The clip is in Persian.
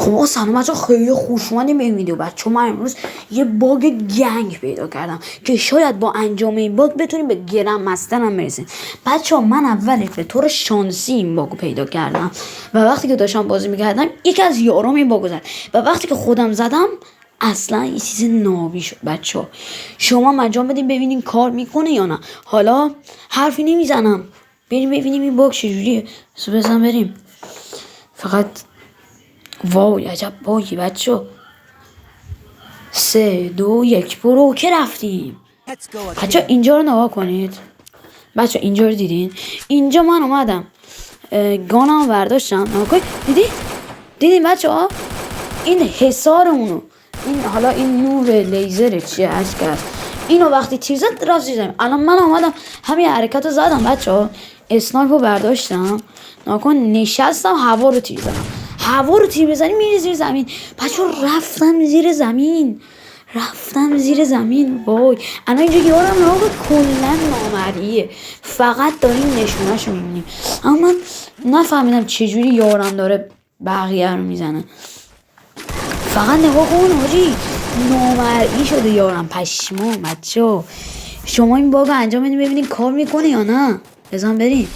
خب سلام بچه، خیلی خوش اومدیم به این ویدیو. بچه من امروز یه باگ گنگ پیدا کردم که شاید با انجام این باگ بتونیم به گرم مستر هم برسیم. بچه من اولش به طور شانسی این باگ پیدا کردم و وقتی که داشتم بازی میکردم یکی از یارام این باگ زد و وقتی که خودم زدم اصلا یه چیز نابی شد. بچه شما انجام بدین ببینین کار میکنه یا نه. حالا حرفی نمیزنم، بریم ببینیم این باگ چجوریه. بزن بریم. فقط وای عجب باگی بچه. 3 2 1 برو که رفتیم. بچه اینجا رو نگاه کنید. بچه اینجا رو دیدین؟ اینجا من اومدم گانم برداشتم. نگاه کنید. دیدین بچه ها؟ این حصار اونو، این حالا این نور لیزر چیه اشکال اینو وقتی تیر زد رفت زیر زمین. الان من اومدم همین حرکت رو زدم بچه ها. اسنایپ رو برداشتم، ناکن نشستم هوا رو تیر زدم. هوا رو تیر بزنی میری زیر زمین. بچه رفتم زیر زمین. وای الان اینجا یارم ناگه کلن نامریه، فقط داریم نشونش رو میبینیم. اما من نفهمیدم چجوری یارم داره بقیه رو میزنه. فقط نگاه کن حاجی، نامرئی شده یارم. پشمام. بچه شما این باگ انجام بدین ببینین کار میکنه یا نه. بزن بریم.